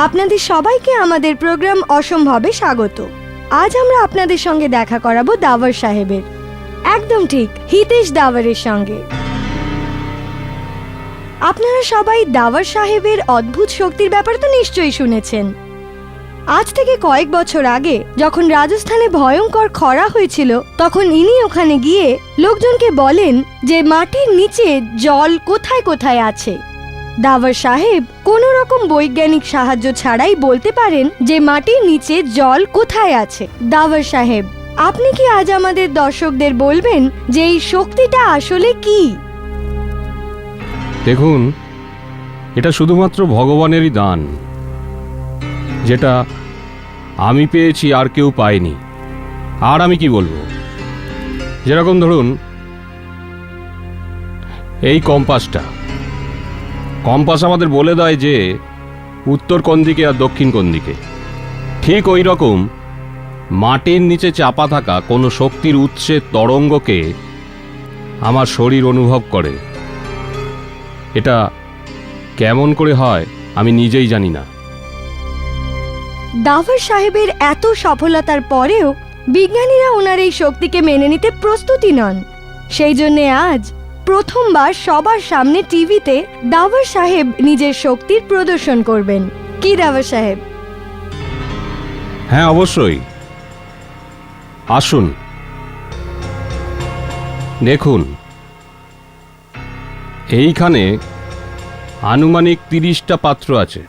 আপনাদের সবাইকে আমাদের প্রোগ্রাম অসম্ভবে স্বাগত। আজ আমরা আপনাদের সঙ্গে দেখা করাবো দাওয়ার সাহেবের, একদম ঠিক হিতেশ দাওয়ারের সঙ্গে। আপনারা সবাই দাওয়ার সাহেবের অদ্ভুত শক্তির ব্যাপারে তো নিশ্চয়ই শুনেছেন। আজ থেকে কয়েক বছর আগে যখন রাজস্থানে ভয়ঙ্কর খরা হয়েছিল, তখন ইনি ওখানে গিয়ে লোকজনকে বলেন যে মাটির নিচে জল কোথায় কোথায় আছে। দাওয়ার সাহেব কোনো রকম বৈজ্ঞানিক সাহায্য ছাড়াই বলতে পারেন যে মাটির নিচে জল কোথায় আছে। দাওয়ার সাহেব, আপনি কি আজ আমাদের দর্শকদের বলবেন যে এই শক্তিটা আসলে কি? দেখুন, এটা শুধুমাত্র ভগবানেরই দান, যেটা আমি পেয়েছি আর কেউ পায়নি। আর আমি কি বলবো, যেরকম ধরুন এই কম্পাস আমাদের বলে দেয় যে উত্তর কোন দিকে আর দক্ষিণ কোন দিকে। ঠিক ওই রকম মাটির নিচে চাপা থাকা কোনো শক্তির উৎসের তরঙ্গকে আমার শরীর অনুভব করে। এটা কেমন করে হয় আমি নিজেই জানি না। দাওয়ার সাহেবের এত সফলতার পরেও বিজ্ঞানীরা ওনার এই শক্তিকে মেনে নিতে প্রস্তুতি নন। সেই জন্য আজ প্রথমবার সবার সামনে টিভিতে দাওয়ার সাহেব নিজের শক্তির প্রদর্শন করবেন। কি দাওয়ার সাহেব? হ্যাঁ, অবশ্যই, আসুন। দেখুন, এইখানে আনুমানিক 30টা পাত্র আছে।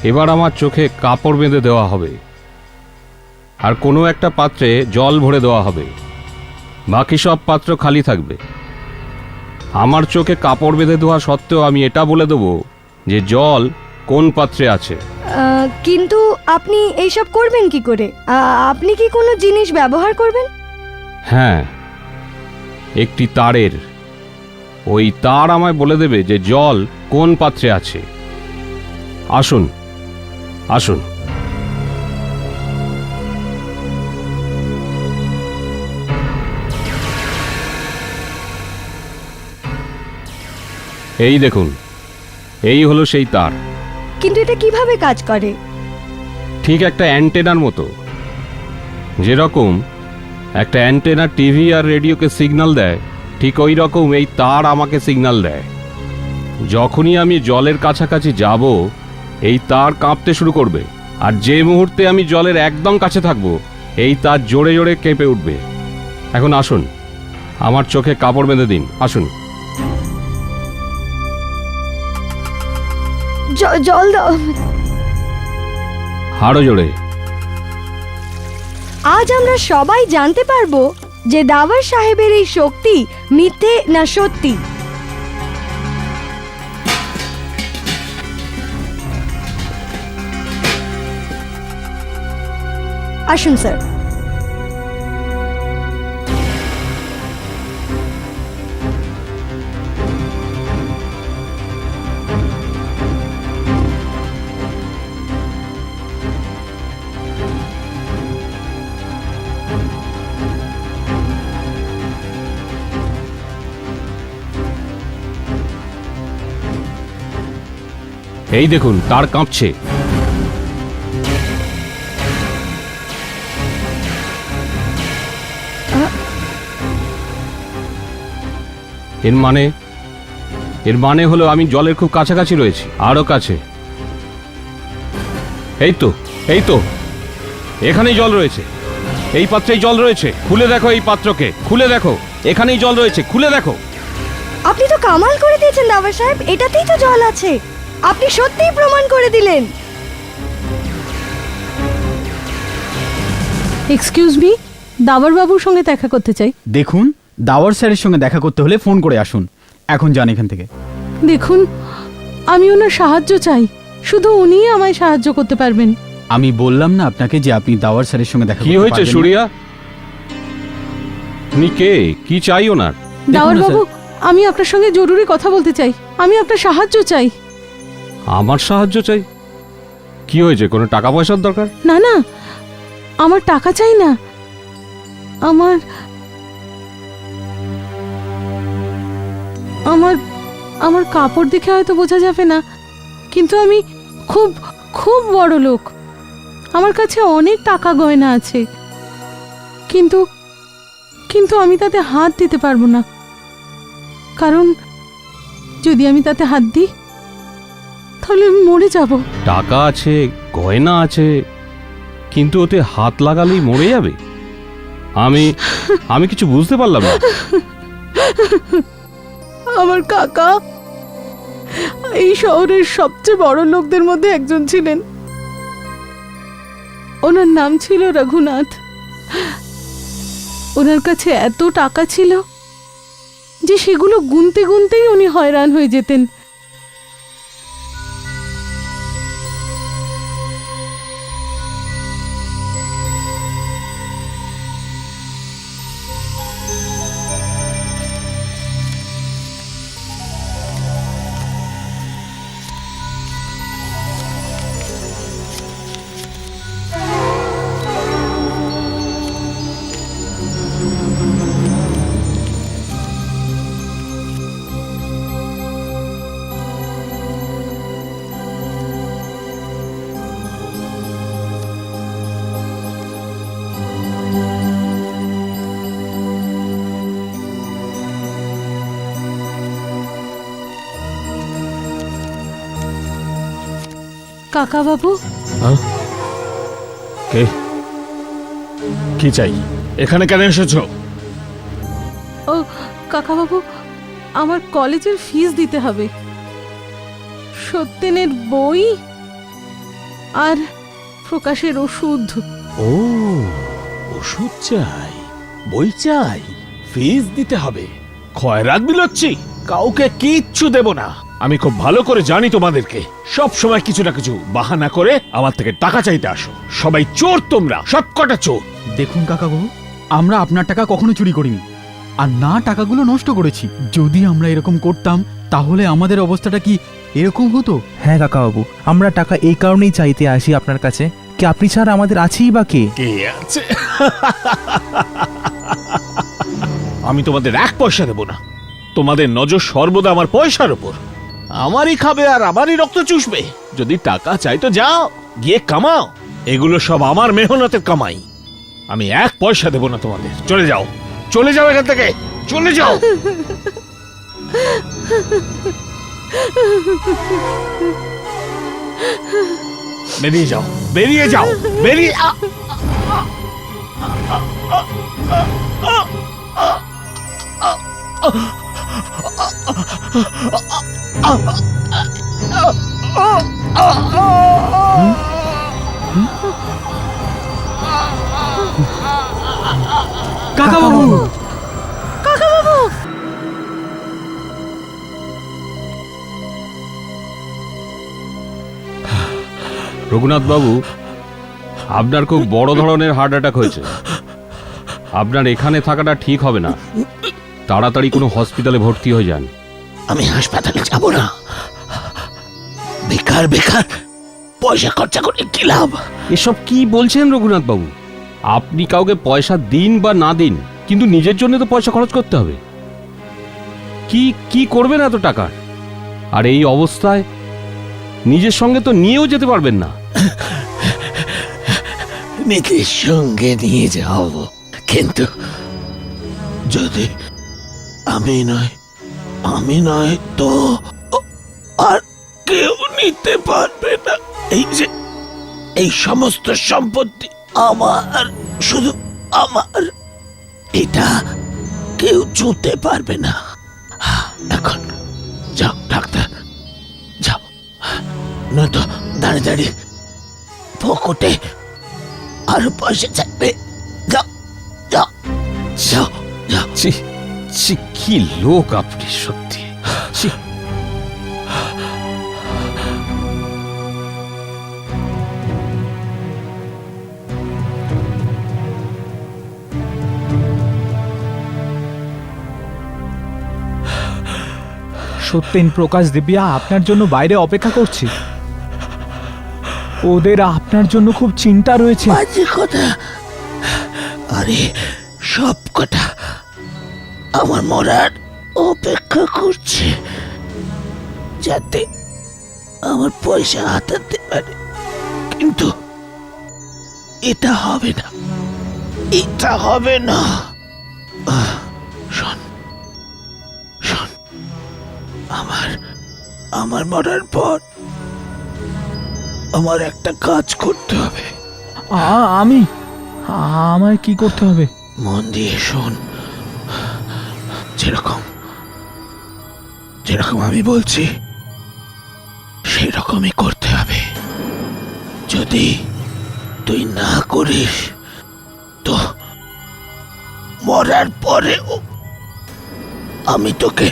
এবার আমার চোখে কাপড় বেঁধে দেওয়া হবে, আর কোনো একটা পাত্রে জল ভরে দেওয়া হবে। বাকি সব পাত্র খালি থাকবে। আমার চোখে কাপড় বেঁধে দেওয়া সত্ত্বেও আমি এটা বলে দেবো যে জল কোন পাত্রে আছে। কিন্তু আপনি এইসব করবেন কি করে? আপনি কি কোনো জিনিস ব্যবহার করবেন? হ্যাঁ, একটি তারের। ওই তার আমায় বলে দেবে যে জল কোন পাত্রে আছে। আসুন আসুন। এই দেখুন, এই হলো সেই তার। কিন্তু এটা কিভাবে কাজ করে? ঠিক একটা অ্যান্টেনার মতো। যেরকম একটা অ্যান্টেনা টিভি আর রেডিওকে সিগন্যাল দেয়, ঠিক ওই রকম এই তার আমাকে সিগন্যাল দেয়। যখনই আমি জলের কাছাকাছি যাব, এই তার কাঁপতে শুরু করবে, আর যে মুহূর্তে আমি জলের একদম কাছে থাকব, এই তার জোরে জোরে কেঁপে উঠবে। এখন আসুন, আমার চোখে কাপড় বেঁধে দিন। আসুন। জল দাও। আরো জোরে। আজ আমরা সবাই জানতে পারবো যে দাওয়ার সাহেবের এই শক্তি মিথ্যে না সত্যি। আসুন স্যার। এই দেখুন, তার কাঁপছে। এর মানে হলো আমি জলের খুব কাছাকাছি রয়েছি, আরো কাছে। এই তো এখানেই জল রয়েছে, এই পাত্রেই জল রয়েছে। খুলে দেখো এই পাত্রকে, খুলে দেখো, এখানেই জল রয়েছে, খুলে দেখো। আপনি তো কামাল করে দিয়েছেন দাওয়ার সাহেব, এটাতেই তো জল আছে। আপনি সত্যিই প্রমাণ করে দিলেন। এক্সকিউজ মি, দাওয়ার বাবুর সঙ্গে দেখা করতে চাই। দেখুন, দাওয়ার স্যারের সঙ্গে দেখা করতে হলে ফোন করে আসুন। এখন যান এখান থেকে। দেখুন, আমি ওনার সাহায্য চাই, শুধু উনিই আমায় সাহায্য করতে পারবেন। আমি বললাম না আপনাকে যে আপনি দাওয়ার স্যারের সঙ্গে দেখা কি করতে হয়েছে পারবেন না? সুরিয়া? তুমি কে? কি চাই ওনার? দাওয়ার না, বাবু, আমি আপনার সঙ্গে জরুরি কথা বলতে চাই। আমি আপনার সাহায্য চাই। আমার সাহায্য চাই? কি হয়েছে? কোনো টাকা পয়সার দরকার? না না, আমার টাকা চাই না। আমার আমার আমার কাপড় দেখে হয়তো বোঝা যাবে না, কিন্তু আমি খুব খুব বড় লোক, আমার কাছে অনেক টাকা গয়না আছে, কিন্তু কিন্তু আমি তাতে হাত দিতে পারবো না, কারণ যদি আমি তাতে হাত দিই তাহলে আমি মরে যাব। টাকা আছে, গয়না আছে, কিন্তু ওতে হাত লাগালেই মরে যাবে? আমি আমি কিছু বুঝতে পারলাম না। আমার কাকা এই শহরের সবচেয়ে বড় লোকদের মধ্যে একজন ছিলেন। ওনার নাম ছিল রঘুনাথ। ওনার কাছে এত টাকা ছিল যে সেগুলো গুনতে গুনতেই উনি হয়রান হয়ে যেতেন। কাকা বাবু, কে? কি চাই? এখানে কেন এসেছো? ও কাকা বাবু, আমার কলেজের ফিস দিতে হবে, সত্যেনের বই আর প্রকাশের ওষুধ। ও, ওষুধ চাই, বই চাই, ফিস দিতে হবে। খয়রাত বিলাচ্ছি, কাউকে কিচ্ছু দেব না। আমি খুব ভালো করে জানি তোমাদেরকে, সব সময় কিছু না কিছু বাহানা করে আমার থেকে টাকা চাইতে আসো। সবাই চোর, তোমরা সবকটা চোর। দেখুন কাকাবাবু, আমরা আপনার টাকা কখনো চুরি করিনি, আর না টাকাগুলো নষ্ট করেছি। যদি আমরা এরকম করতাম তাহলে আমাদের অবস্থাটা কি এরকম হতো? হ্যাঁ কাকাবাবু, আমরা টাকা এই কারণেই চাইতে আসি আপনার কাছে, কি আপনি ছাড়া আমাদের আছেই বা কে? কে আছে? আমি তোমাদের এক পয়সা দেব না। তোমাদের নজর সর্বদা আমার পয়সার উপর। আমারই খাবে আর আমারই রক্ত চুষবে। যদি টাকা চাই তো যাও, গিয়ে কামাও। এগুলো সব আমার মেহনতের কামাই। আমি এক পয়সা দেব না তোমাদের। চলে যাও, চলে যাও এখান থেকে, চলে যাও। বেরিয়ে যাও, বেরিয়ে যাও, বেরিয়ে কাকাবাবু, রঘুনাথ বাবু, আপনার খুব বড় ধরনের হার্ট অ্যাটাক হয়েছে। আপনার এখানে থাকাটা ঠিক হবে না। তাড়াতাড়ি কোনো হসপিটালে ভর্তি হয়ে যান। আমি হাসপাতালে যাব না। বেকার বেকার পয়সা খরচা করে কি লাভ? এসব কি বলছেন রঘুনাথ বাবু? আপনি কাউকে পয়সা দিন বা না দিন, কিন্তু নিজের জন্য তো পয়সা খরচ করতে হবে। কি কি করবেন এত টাকার? আর এই অবস্থায় নিজের সঙ্গে তো নিয়েও যেতে পারবেন না। নিজের সঙ্গে নিয়ে যাব, কিন্তু যদি আমি নয় তো আর কেউ নিতে পারবে না। এই যে এই সমস্ত সম্পত্তি আমার, শুধু আমার। এটা কেউ ছুঁতে পারবে না। এখন যাও ডাক্তার, যাও, নয়তো দাঁড়িয়ে দাঁড়িয়ে পকেটে আরো পয়সা চাইবে। যাও যাও যাও যাও। ছি ছি, কি লোক আপনি সত্যি। ছি। সত্যেন, প্রকাশ, দিব্যা আপনার জন্য বাইরে অপেক্ষা করছে। ওদের আপনার জন্য খুব চিন্তা রয়েছে। বাজে কথা। আরে সব কটা আমার মরার অপেক্ষা করছে, যাতে আমার পয়সা হাতাতে পারে, কিন্তু এটা হবে না, এটা হবে না। শোন শোন, আমার মরার পর আমার একটা কাজ করতে হবে। আমায় কি করতে হবে? মন দিয়ে শোন, যেরকম যেরকম আমি বলছি সেরকমই করতে হবে। যদি তুই না করিস তো মরার পরেও আমি তোকে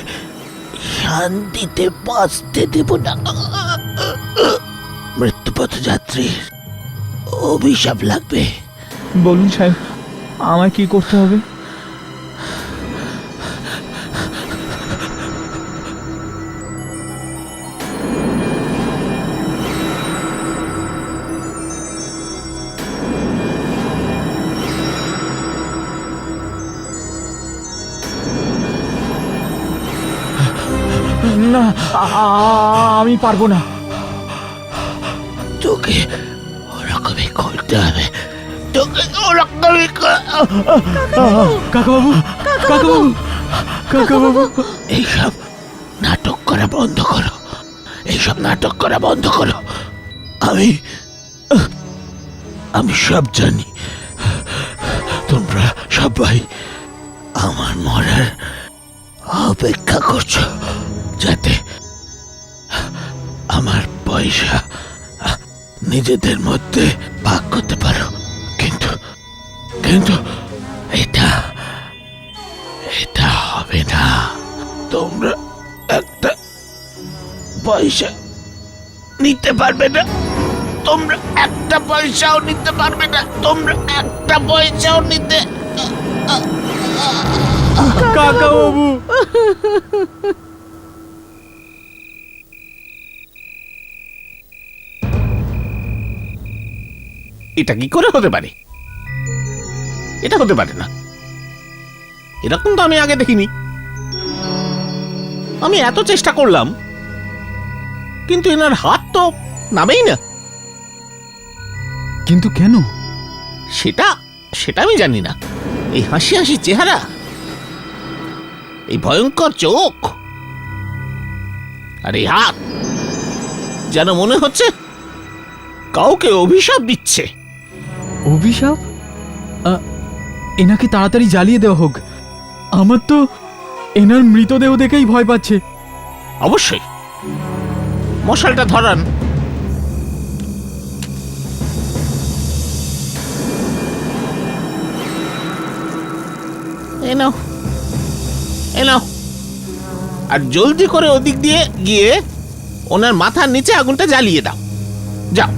শান্তিতে বাঁচতে দেব না। মৃত্যুপথযাত্রীর অভিশাপ লাগবে। বলুন সাহেব, আমায় কি করতে হবে? না, আমি পারবো না। তোকে ওরকমই করতে হবে, তোকে ওরকমই কাকাবাবু, কাকাবাবু, কাকাবাবু। এইসব নাটক করা বন্ধ করো, এইসব নাটক করা বন্ধ করো। আমি সব জানি। তোমরা সবাই আমার মরার অপেক্ষা করছো, যাতে আমার পয়সা নিজেদের মধ্যে ভাগ করতে পারো। কিন্তু কিন্তু এটা এটা হবে না। তোমরা একটা পয়সা নিতে পারবে না, তোমরা একটা পয়সাও নিতে পারবে না, তোমরা একটা পয়সাও নিতে। কাকাবাবু, এটা কি করে হতে পারে? এটা হতে পারে না, এরকম তো আমি আগে দেখিনি। আমি এত চেষ্টা করলাম, কিন্তু এনার হাত তো নামেই না। কিন্তু কেন? সেটা সেটা আমি জানি না। এই হাসি হাসি চেহারা, এই ভয়ঙ্কর চোখ, আর এই হাত, যেন মনে হচ্ছে কাউকে অভিশাপ দিচ্ছে। অভিশাপ? এনাকে তাড়াতাড়ি জ্বালিয়ে দেওয়া হোক। আমার তো এনার মৃতদেহ দেখেই ভয় পাচ্ছে। অবশ্যই, মশালটা ধরান। এই নাও, এই নাও, আর জলদি করে ওদিক দিয়ে গিয়ে ওনার মাথার নিচে আগুনটা জ্বালিয়ে দাও। যাও।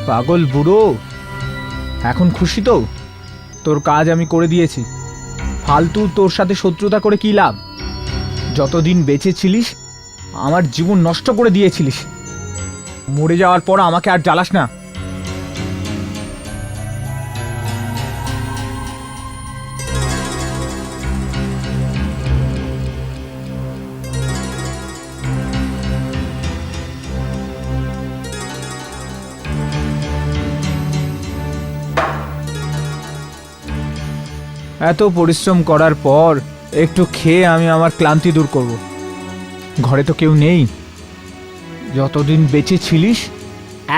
পাগল বুড়ো, এখন খুশি তো? তোর কাজ আমি করে দিয়েছি। ফালতু তোর সাথে শত্রুতা করে কি লাভ? যতদিন বেঁচে ছিলিস আমার জীবন নষ্ট করে দিয়েছিলিস। মরে যাওয়ার পর আমাকে আর জ্বালাস না। এত পরিশ্রম করার পর একটু খেয়ে আমি আমার ক্লান্তি দূর করব। ঘরে তো কেউ নেই। যতদিন বেঁচে ছিলিস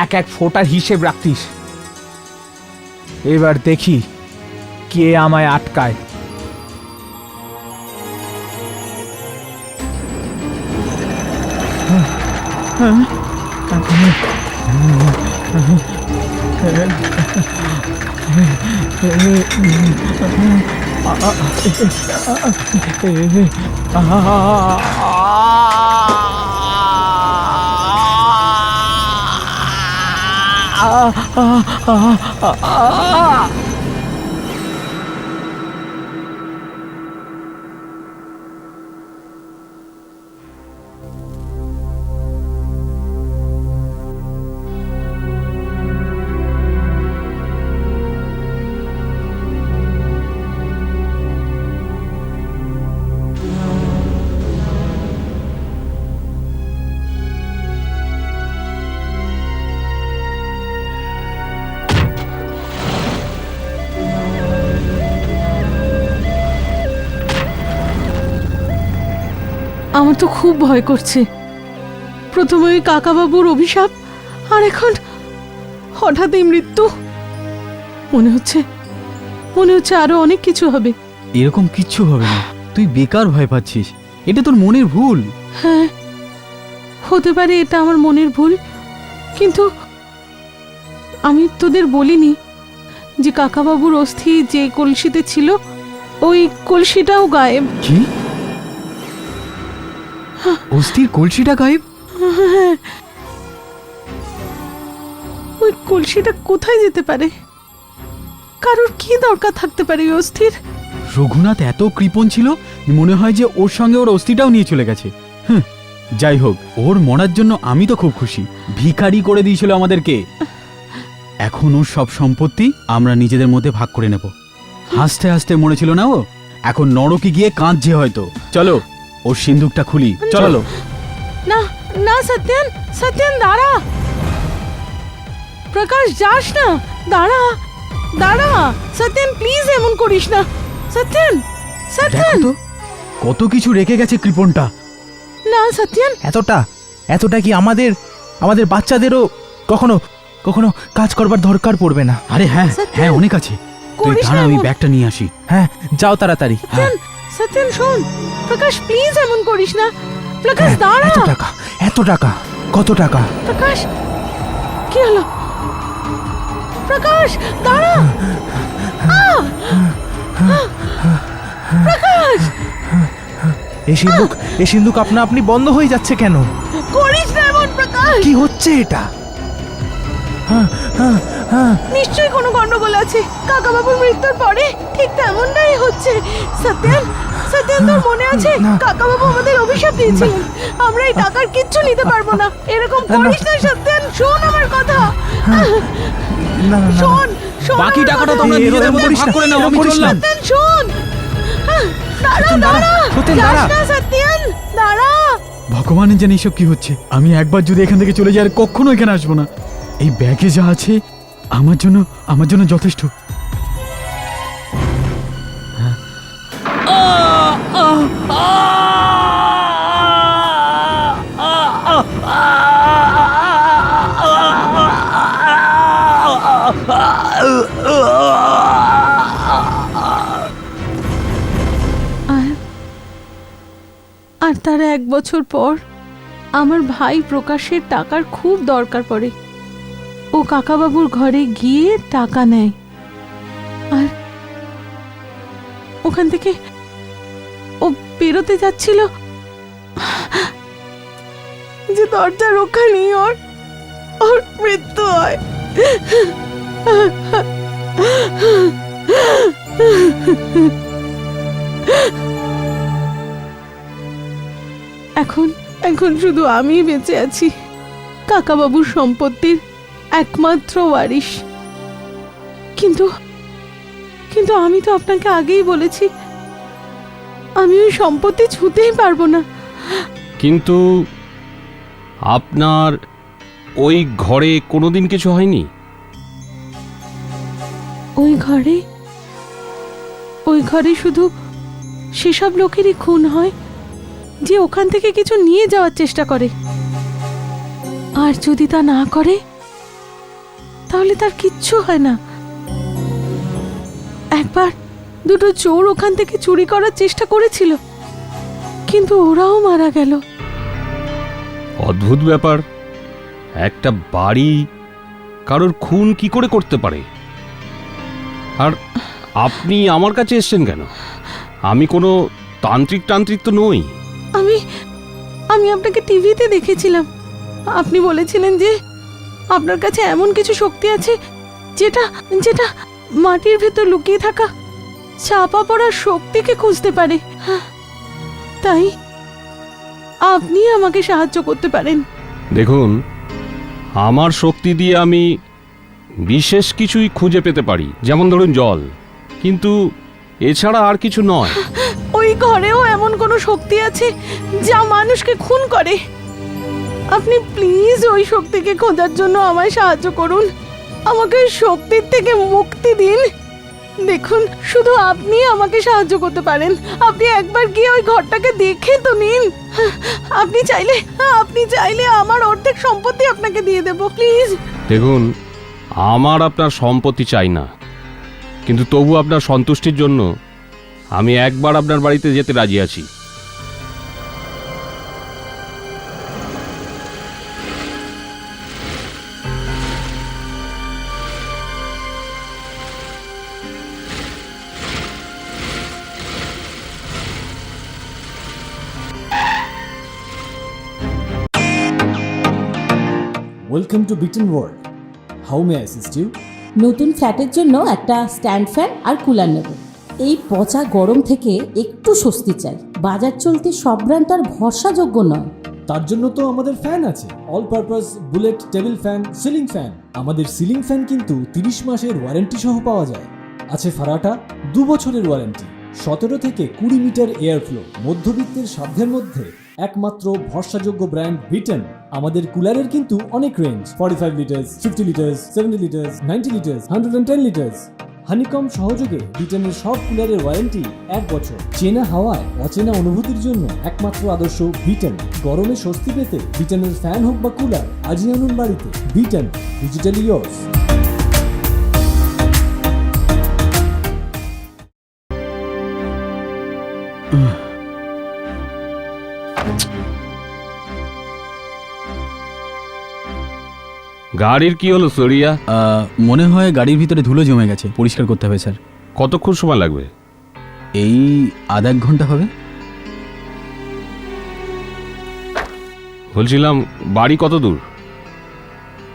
এক এক ফোঁটার হিসেব রাখতিস। এবার দেখি কে আমায় আটকায়। আমার তো খুব ভয় করছে। প্রথমে ওই কাকাবাবুর অভিশাপ, আর এখন হঠাৎ এই মৃত্যু। মনে হচ্ছে আরো অনেক কিছু হবে। এরকম কিচ্ছু হবে না, তুই বেকার ভয় পাচ্ছিস। এটা তোর মনের ভুল। হ্যাঁ, হতে পারে এটা আমার মনের ভুল, কিন্তু আমি তোদের বলিনি যে কাকাবাবুর অস্থি যে কলসিতে ছিল ওই কলসিটাও গায়েব। কি? অস্থির কলসিটা গায়েব? ওই কলসিটা কোথায় যেতে পারে? কারোর কি দরকার থাকতে পারে ওই অস্থির? রঘুনাথ এত কৃপণ ছিল, মনে হয় যে ওর সঙ্গে ওর অস্থিটাও নিয়ে চলে গেছে। যাই হোক, ওর মরার জন্য আমি তো খুব খুশি। ভিখারি করে দিয়েছিল আমাদেরকে। এখন ওর সব সম্পত্তি আমরা নিজেদের মধ্যে ভাগ করে নেব। হাসতে হাসতে মরেছিল না ও, এখন নরকে গিয়ে কাঁদছে হয়তো। চলো ওর সিন্দুকটা খুলি, চলো। না না সত্যেন, সত্যেন দাঁড়া। প্রকাশ যাস না, দাঁড়া দাঁড়া। সত্যেন প্লিজ এমন করিস না। সত্যেন, সত্যেন। দেখো তো কত কিছু রেখে গেছে কৃপণটা। না সত্যেন, এতটা কি আমাদের বাচ্চাদেরও কখনো কখনো কাজ করবার দরকার পড়বে না। আরে হ্যাঁ সত্যেন, হ্যাঁ, অনেক আছে। তুই করিস দাঁড়া, না আমি এমন। ব্যাগটা নিয়ে আসি। হ্যাঁ, যাও তাড়াতাড়ি। সত্যেন, সত্যেন শোন। প্রকাশ প্লিজ এমন করিস না। প্রকাশ দাঁড়া। এত টাকা, কত টাকা? প্রকাশ, কি হলো? প্রকাশ দাঁড়া। প্রকাশ, এই সিন্ধুক আপনি বন্ধ হয়ে যাচ্ছে কেন? করিস না এমন প্রকাশ। কি হচ্ছে এটা? নিশ্চয়ই কোনো গন্ডগোল আছে। কাকাবাবুর মৃত্যুর পরে ঠিক তেমনটাই হচ্ছে। সত্যেন, সত্যেন তোর মনে আছে কাকাবাবু আমাদের অভিশাপ দিয়েছিলেন আমরা এই টাকার কিচ্ছু নিতে পারবো না। এরকম করিস না সত্যেন, শোন আমার কথা। শোন শোন, বাকি আমার টাকাটা কথা। তোমরা নিজেদের মধ্যে ভাগ করে নাও, আমি চললাম। সত্যেন শোন। দাঁড়া দাঁড়া, সত্যেন, যাস দাঁড়া। না সত্যেন, দাঁড়া। ভগবানের জানি এসব কি হচ্ছে। আমি একবার যদি এখান থেকে চলে যাই আর কখনো এখানে আসবো না। এই ব্যাগে যা আছে আমার জন্য যথেষ্ট। আর তার 1 বছর পর আমার ভাই প্রকাশের টাকার খুব দরকার পড়ে। ও কাকাবাবুর ঘরে গিয়ে টাকা নেয়, আর ওখান থেকে ও বেরোতে যাচ্ছিল যে দরজার ওখানেই ওর মৃত্যু হয়। এখন শুধু আমি বেঁচে আছি, কাকাবাবুর সম্পত্তির একমাত্র ওয়ারিশ। কিন্তু আমি তো আপনাকে আগেই বলেছি আমি ওই সম্পত্তি ছুঁতেই পারবো না। কিন্তু আপনার ওই ঘরে কোনোদিন কিছু হয়নি? ওই ঘরে শুধু সেসব লোকেরই খুন হয় যে ওখান থেকে কিছু নিয়ে যাওয়ার চেষ্টা করে, আর যদি তা না করে তাহলে তার কিচ্ছু হয় না। একবার 2টো চোর ওখান থেকে চুরি করার চেষ্টা করেছিল, কিন্তু ওরাও মারা গেল। অদ্ভুত ব্যাপার, একটা বাড়ি কারোর খুন কি করে করতে পারে? আর আপনি আমার কাছে এসেছেন কেন? আমি কোনো তান্ত্রিক তো নই। আমি আমি আপনাকে টিভিতে দেখেছিলাম। আপনি বলেছিলেন যে আপনার কাছে এমন কিছু শক্তি আছে যেটা যেটা মাটির ভেতর লুকিয়ে থাকা চাপা পড়া শক্তিকে খুঁজতে পারে। তাই আপনি আমাকে সাহায্য করতে পারেন। দেখুন, আমার শক্তি দিয়ে আমি বিশেষ কিছুই খুঁজে পেতে পারি, যেমন ধরুন জল, কিন্তু এছাড়া আর কিছু নয়। ওই ঘরেও এমন কোনো শক্তি আছে যা মানুষকে খুন করে। আপনি প্লিজ ওই শক্তিকে খোঁজার জন্য আমায় সাহায্য করুন। আমাকে ওই শক্তির থেকে মুক্তি দিন। দেখুন, শুধু আপনি আমাকে সাহায্য করতে পারেন। আপনি একবার গিয়ে ওই ঘরটাকে দেখে তো নিন। আপনি চাইলে আমার অর্ধেক সম্পত্তি আপনাকে দিয়ে দেব, প্লিজ। দেখুন, আমার আপনার সম্পত্তি চাই না, কিন্তু তবু আপনার সন্তুষ্টির জন্য আমি একবার আপনার বাড়িতে যেতে রাজি আছি। Welcome to Beaten World. How may I assist you? নতুন ফ্ল্যাটের জন্য একটা স্ট্যান্ড ফ্যান আর কুলার নেব। এই পচা গরম থেকে একটু স্বস্তি চাই। বাজার চলতে সব ব্র্যান্ড আর ভরসাযোগ্য নয়। তার জন্য তো আমাদের ফ্যান আছে, all purpose bullet table fan, ceiling fan. আমাদের সিলিং ফ্যান কিন্তু 30 মাসের ওয়ারেন্টি সহ পাওয়া যায়। আছে ফারাটা 2 বছরের ওয়ারেন্টি, 17 থেকে 20 মিটার এয়ার ফ্লো, মধ্যবিত্তের সাধ্যের মধ্যে একমাত্র ভরসাযোগ্য ব্র্যান্ড বিটেন। আমাদের কুলারের কিন্তু অনেক range, 45 litres, 50 litres, 70 litres, 90 litres, 110 litres. Honeycomb সহযোগে বিটেনের সব কুলারের ওয়ারেন্টি 1 বছর। চেনা হাওয়ায় অচেনা অনুভূতির জন্য একমাত্র আদর্শ বিটেন। গরমে স্বস্তি পেতে বিটেনের ফ্যান হোক বা কুলার, আজই আনুন বাড়িতে। Beaten, digitally yours. গাড়ির কি হলো সরিয়া? মনে হয় গাড়ির ভিতরে ধুলো জমে গেছে, পরিষ্কার করতে হবে স্যার। কতক্ষণ সময় লাগবে? এই আধা 1 ঘন্টা হবে। বলছিলাম, বাড়ি কত দূর?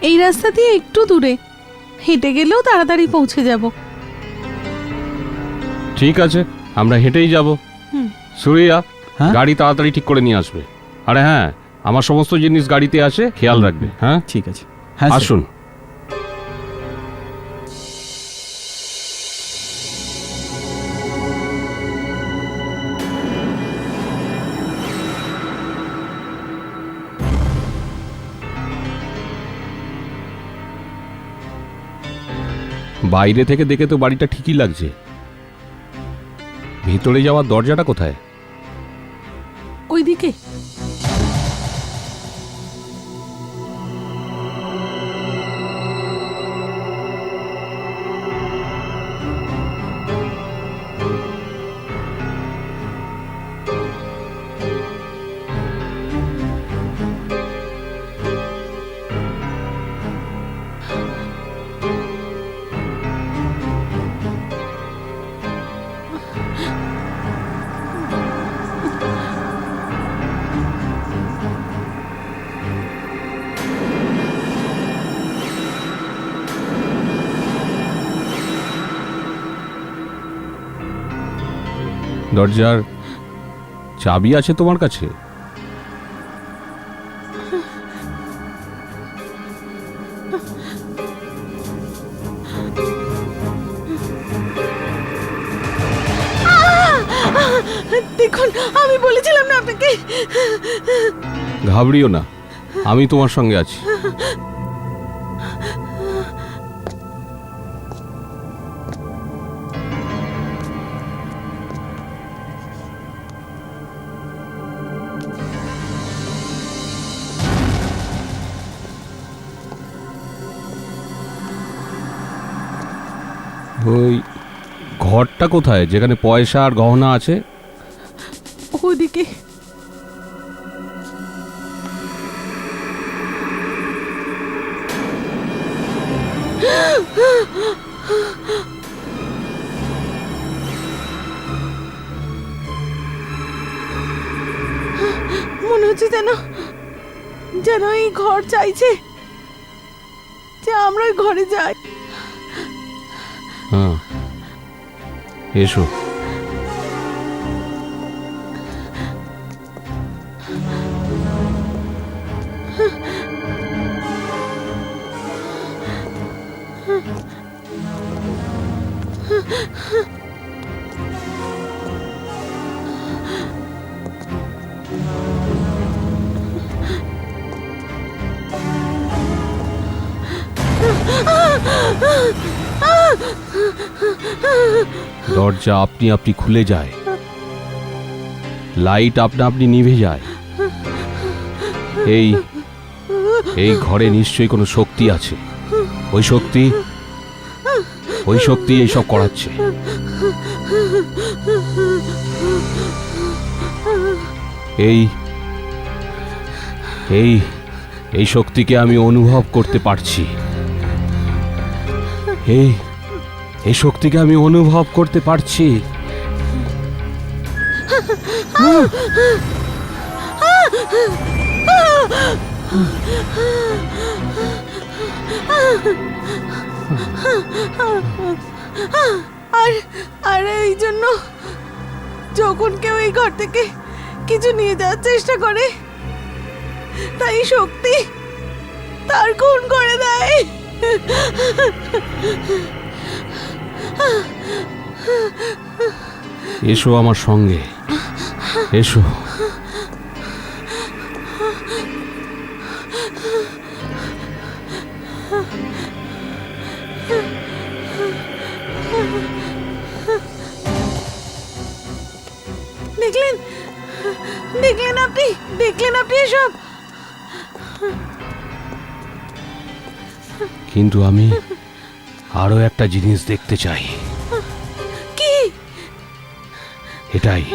এই রাস্তা দিয়ে একটু দূরে, হেঁটে গেলেও তাড়াতাড়ি পৌঁছে যাব। ঠিক আছে, আমরা হেঁটেই যাব। হুম। সরিয়া, হ্যাঁ? গাড়ি তাড়াতাড়ি ঠিক করে নিয়ে আসবে। আরে হ্যাঁ, আমার সমস্ত জিনিস গাড়িতে আছে, খেয়াল রাখবে। হ্যাঁ, ঠিক আছে। হ্যাঁ স্যার। আসুন। বাইরে থেকে দেখে তো বাড়িটা ঠিকই লাগছে, ভিতরে যাওয়ার দরজাটা কোথায়? ওইদিকে। দরজার চাবি আছে তোমার কাছে? দেখুন, আমি বলেছিলাম না আপনাকে। ঘাবড়িও না, আমি তোমার সঙ্গে আছি। ওই ঘরটা কোথায় যেখানে পয়সা আর গহনা আছে? ওদিকে। মনে হচ্ছে যেন যেন এই ঘর চাইছে যে আমরা ওই ঘরে যাই। হ্যাঁ, এসো। দরজা আপনি আপনি খুলে যায়, লাইট আপনা আপনি নিভে যায়। এই এই ঘরে নিশ্চয়ই কোনো শক্তি আছে। ওই শক্তি এইসব করাচ্ছে। এই এই এই শক্তিকে আমি অনুভব করতে পারছি। এই শক্তিকে আমি অনুভব করতে পারছি। আর এই জন্য যখন কেউ এই ঘর থেকে কিছু নিয়ে যাওয়ার চেষ্টা করে, তাই শক্তি তার খুন করে দেয়। এসো আমার সঙ্গে, এসো। দেখলেন দেখলেন আপনি এসব। কিন্তু আমি আরো একটা জিনিস দেখতে চাই। কি? এটাই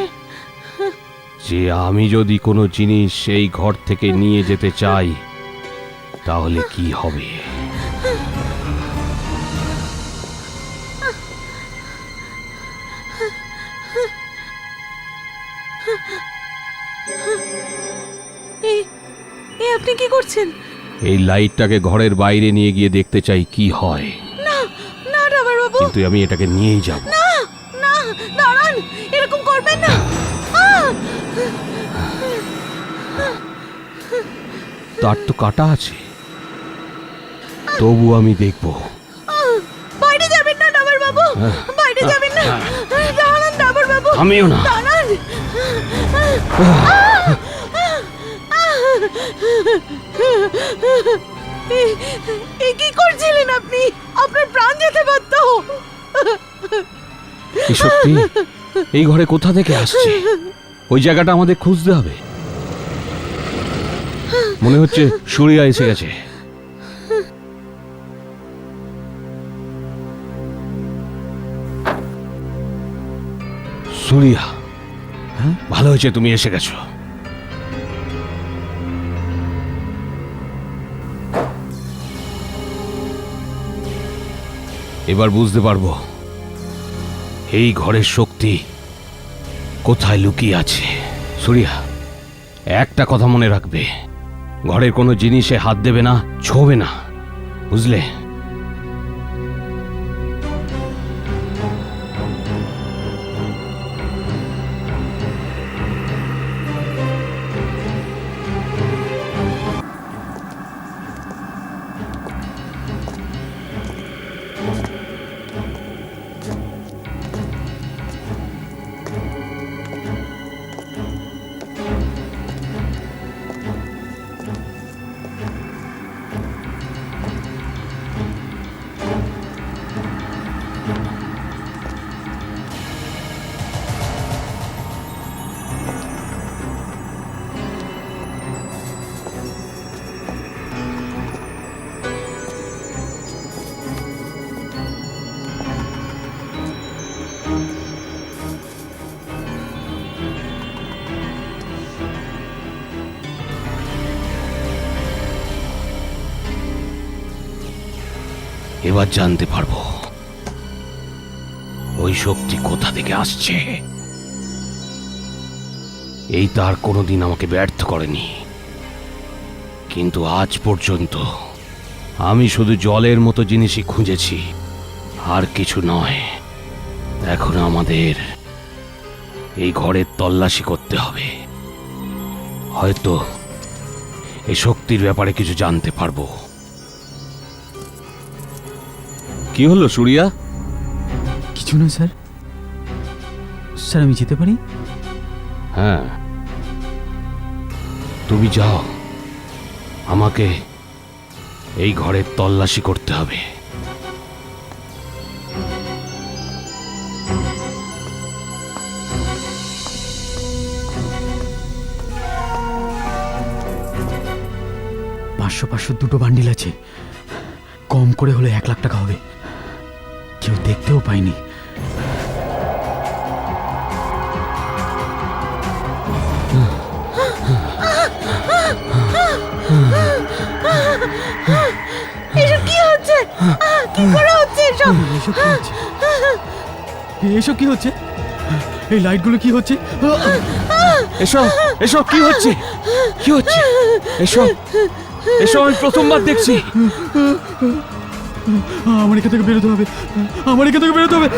যে আমি যদি কোনো জিনিস সেই ঘর থেকে নিয়ে যেতে চাই, তাহলে কি হবে? আপনি কি করছেন? এই লাইটটাকে ঘরের বাইরে নিয়ে গিয়ে দেখতে চাই কি হয়। না না ডাবার বাবু, কিন্তু আমি এটাকে নিয়েই যাব। না না, দাঁড়ান, এরকম করবেন না। তার তো কাটা আছে, তবু আমি দেখব। বাইরে যাবেন না ডাবার বাবু, বাইরে যাবেন না। দাঁড়ান ডাবার বাবু, আমিও না। দাঁড়ান। কি করছিলেন আপনি? আপনার প্রাণ যেতে পারত। এই শক্তি এই ঘরে কোথা থেকে আসছে? ওই জায়গাটা আমাদের খুঁজতে হবে। মনে হচ্ছে সুরিয়া এসে গেছে। সুরিয়া, ভালো হয়েছে তুমি এসে গেছো। এবার বুঝতে পারবো এই ঘরের শক্তি কোথায় লুকিয়ে আছে। সুরিয়া, একটা কথা মনে রাখবে, ঘরের কোনো জিনিসে হাত দেবে না, ছোঁবে না, বুঝলে? এবার জানতে পারবো ওই শক্তি কোথা থেকে আসছে। এই তার কোনোদিন আমাকে ব্যর্থ করেনি, কিন্তু আজ পর্যন্ত আমি শুধু জলের মতো জিনিসই খুঁজেছি, আর কিছু নয়। এখন আমাদের এই ঘরের তল্লাশি করতে হবে, হয়তো এই শক্তির ব্যাপারে কিছু জানতে পারবো। কি হলো সূর্যা? কিছু না স্যার। স্যার আমি যেতে পারি? হ্যাঁ, তুমি যাও, আমাকে এই ঘরের তল্লাশি করতে হবে। পাঁচশো 2 বান্ডিল আছে, কম করে হলে 1 লাখ টাকা হবে। কেউ দেখতেও পায়নি। এসব কি হচ্ছে? কি করে হচ্ছে এসব? এসব কি হচ্ছে? এসব কি হচ্ছে? এই লাইটগুলো কি হচ্ছে? এসব এসব কি হচ্ছে? কি হচ্ছে এসব? এসব আমি প্রথমবার দেখছি। আমার এখান থেকে বেরোতে হবে, আমার এখান থেকে বেরোতে হবে।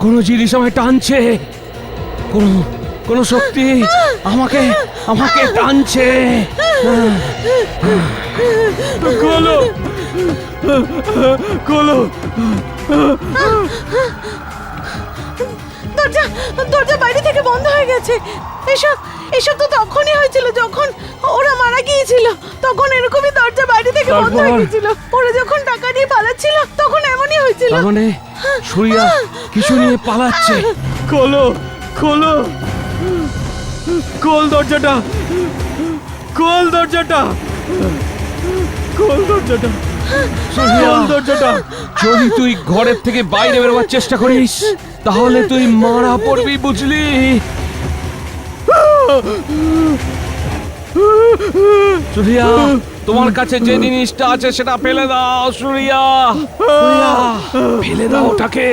কোনো জিনিস আমায় টানছে, কোনো শক্তি আমাকে টানছে। খোলো, খোলো। দরজা বাইরে থেকে বন্ধ হয়ে গেছে। এসব তো তখনই হয়েছিল যখন ওরা মারা গিয়েছিল, তখন এরকমই দরজা বাইরে থেকে বন্ধ হয়ে তারপর? গেছিল। ওরা যখন টাকা নিয়ে পালাচ্ছিল তখন এমনই হয়েছিল। তার মানে সূর্যা কিছু নিয়ে পালাচ্ছে। খোলো, খোলো, খোল দরজাটা, খোল দরজাটা, খোল দরজাটা, খোল দরজাটা। যদি তুই ঘরের থেকে বাইরে বেরোবার চেষ্টা করিস তাহলে তুই মারা পড়বি, বুঝলি? সূর্যা, তোমার কাছে যে জিনিসটা আছে সেটা ফেলে দাও। সূর্যা, ফেলে দাও ওটাকে।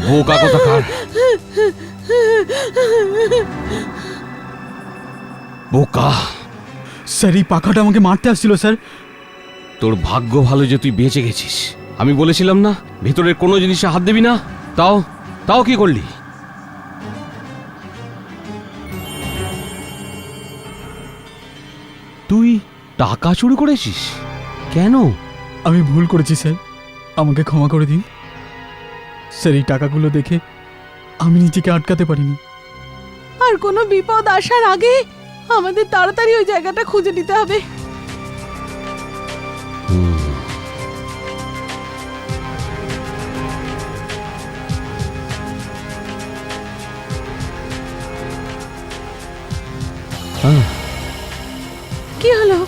বোকা কোথাকার, বোকা। স্যার এই পাখাটা আমাকে মারতে আসছিল স্যার। তোর ভাগ্য ভালো যে তুই বেঁচে গেছিস। আমি বলেছিলাম না ভিতরের কোনো জিনিসে হাত দিবি না, তাও কি করলি? তুই টাকা চুরি করেছিস কেন? আমি ভুল করেছি স্যার, আমাকে ক্ষমা করে দিন স্যার। এই টাকাগুলো দেখে আমি নিজেকে আটকাতে পারিনি। আর কোনো বিপদ আসার আগে আমাদের তাড়াতাড়ি ওই জায়গাটা খুঁজে নিতে হবে। কি হলো?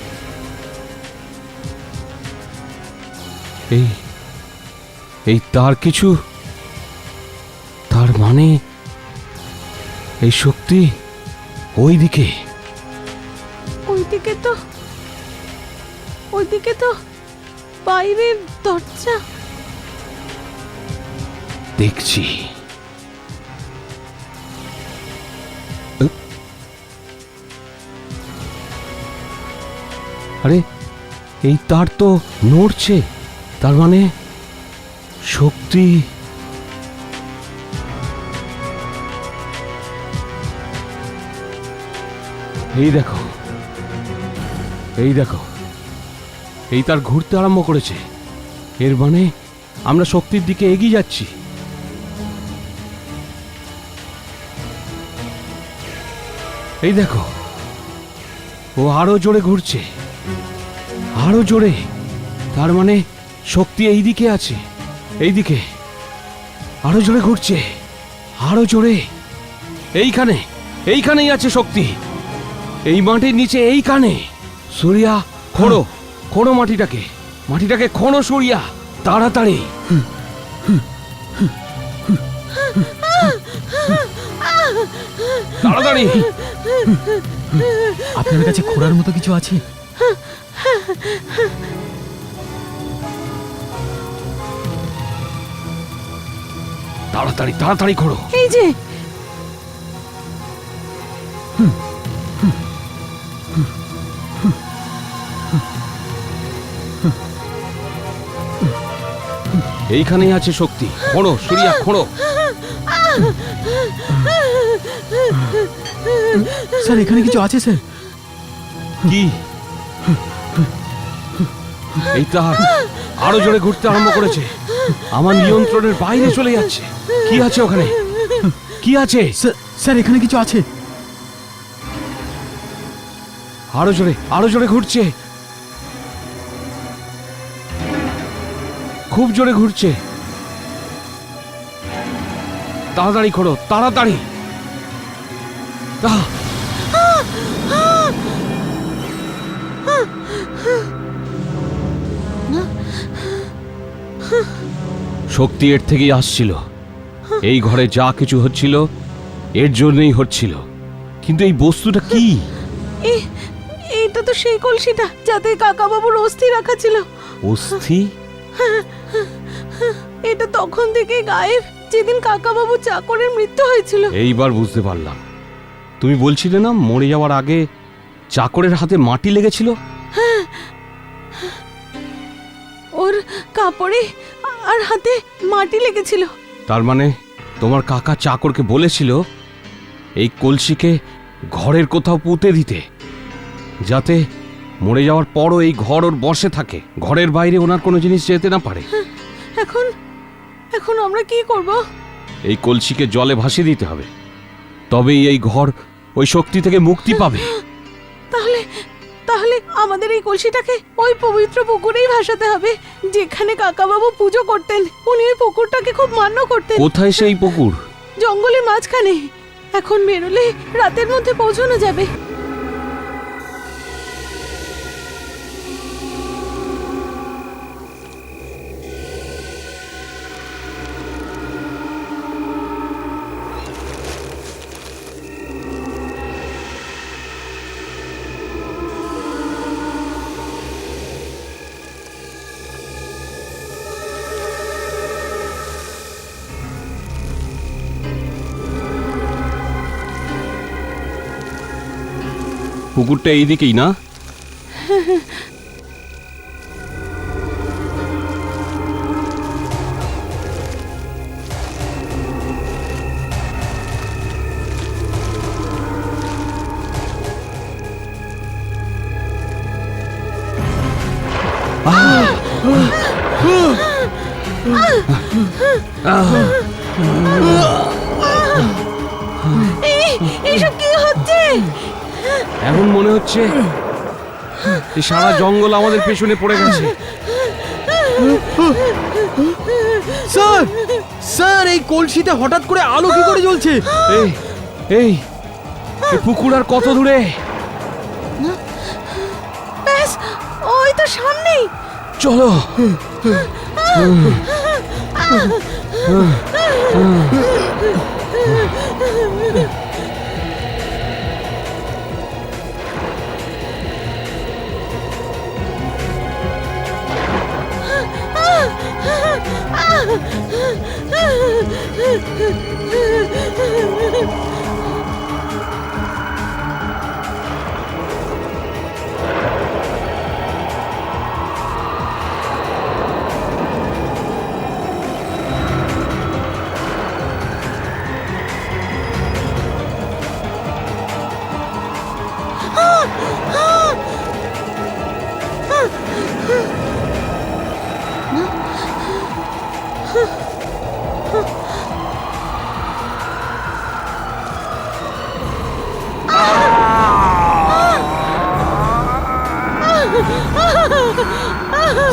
এই তার কিছু, তার মানে এই শক্তি ওইদিকে ওইদিকে তো বাইরের দরজা দেখছি। আরে এই তার তো নড়ছে, তার মানে শক্তি। এই দেখো, এই তার ঘুরতে আরম্ভ করেছে। এর মানে আমরা শক্তির দিকে এগিয়ে যাচ্ছি। এই দেখো, ও আরো জোরে ঘুরছে, আরো জোরে। তার মানে শক্তি এইদিকে আছে, এইদিকে। আরো জোরে ঘুরছে, আরো জোরে। এইখানে, এইখানেই আছে শক্তি, এই মাটির নিচে, এইখানে। সূর্যা, খোঁড়ো, খোঁড়ো মাটিটাকে, মাটিটাকে খোঁড়ো সূর্যা, তাড়াতাড়ি। তাড়াতাড়ি। আপনার কাছে খোঁড়ার মতো কিছু আছে? তাড়াতাড়ি তাড়াতাড়ি খোঁড়ো। এই যে এইখানেই আছে শক্তি, খোঁড়ো সূর্যা, খোঁড়ো। স্যার এখানে কিছু আছে স্যার। কি? এই তার আরো জোরে ঘুরতে আরম্ভ করেছে, আমার নিয়ন্ত্রণের বাইরে চলে যাচ্ছে। কি আছে ওখানে? কি আছে? স্যার এখানে কিছু আছে। আরো জোরে, আরো জোরে ঘুরছে, খুব জোরে ঘুরছে। তাড়াতাড়ি খোঁড়ো, তাড়াতাড়ি। আহ! শক্তি এর থেকেই আসছিল। এই ঘরে যা কিছু হচ্ছিল এর জন্যই হচ্ছিল। কিন্তু এই বস্তুটা কি? এইটা তো সেই কলসিটা যাতে কাকাবাবুর অস্থি রাখা ছিল। অস্থি? এটা তখন থেকে গায়েব, যেদিন কাকাবাবু চাকরের মৃত্যু হয়েছিল। এইবার বুঝতে পারলাম। তুমি বলছিলে না মরে যাওয়ার আগে চাকরের হাতে মাটি লেগেছিল? ওর কাপড়ে আর হাতে মাটি লেগেছিল। তার মানে তোমার কাকা চাকরকে বলেছিল এই কলসিকে ঘরের কোথাও পুঁতে দিতে, যাতে মরে যাওয়ার পরও এই ঘর ওর বসে থাকে, ঘরের বাইরে ওনার কোনো জিনিস যেতে না পারে। এখন এখন আমরা কি করব? এই কলসিকে জলে ভাসিয়ে দিতে হবে, তবেই এই ঘর ওই শক্তি থেকে মুক্তি পাবে। তাহলে তাহলে আমাদের এই কলসিটাকে ওই পবিত্র পুকুরেই ভাসাতে হবে যেখানে কাকাবাবু পুজো করতেন। উনি ওই পুকুরটাকে খুব মান্য করতেন। কোথায় সেই পুকুর? জঙ্গলের মাঝখানে। এখন বেরোলে রাতের মধ্যে পৌঁছানো যাবে। পুকুরটা এইদিকেই না? এইসব কি হচ্ছে? এমন মনে হচ্ছে এই সারা জঙ্গল আমাদের পেছনে পড়ে গেছে। স্যার স্যার এই কলসিতে হঠাৎ করে আলো কি করে জ্বলছে? এই এই এই পুকুর আর কত দূরে? ব্যাস, ওই তো সামনেই। চলো।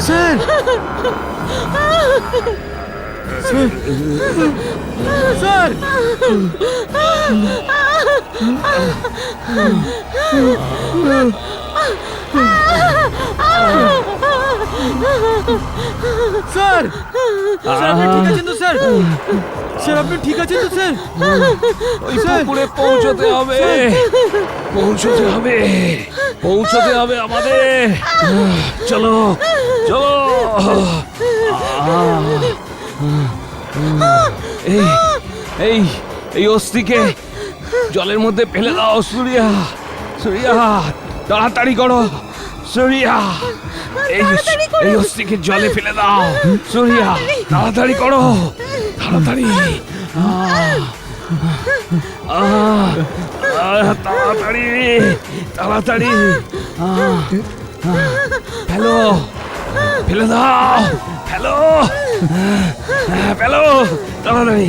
স্যার স্যার স্যার স্যার আপনি ঠিক আছেন তো স্যার? স্যার আপনি ঠিক আছেন তো স্যার? ওই পুকুরে পৌঁছতে হবে, পৌঁছতে হবে, পৌঁছতে হবে আমাদের। চলো চলো। এই এই এই অস্থিকে জলের মধ্যে ফেলে দাও সুরিয়া, সুরিয়া তাড়াতাড়ি করো সুরিয়া। এই অস্থিকে জলে ফেলে দাও সুরিয়া, তাড়াতাড়ি করো, তাড়াতাড়ি। তাড়াতাড়ি তাড়াতাড়ি ফেলো, ফেলে দাও, ফেলো, ফেলো, তাড়াতাড়ি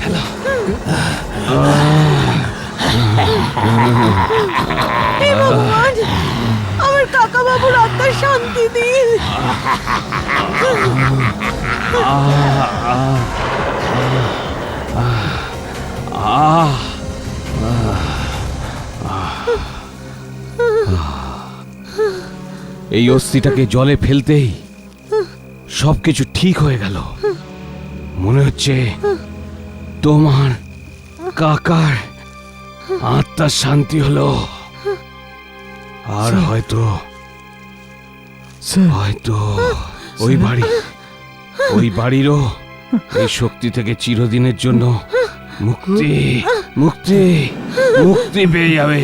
ফেলো। হে ভগবান, আমার কাকা বাবুর আত্মার শান্তি দিন। এই অস্থিটাকে জলে ফেলতেই সবকিছু ঠিক হয়ে গেল। মনে হচ্ছে তোমার কাকার আত্মার শান্তি হলো। আর হয়তো হয়তো ওই বাড়িরও এই শক্তি থেকে চিরদিনের জন্য মুক্তি মুক্তি মুক্তি পেয়ে যাবে।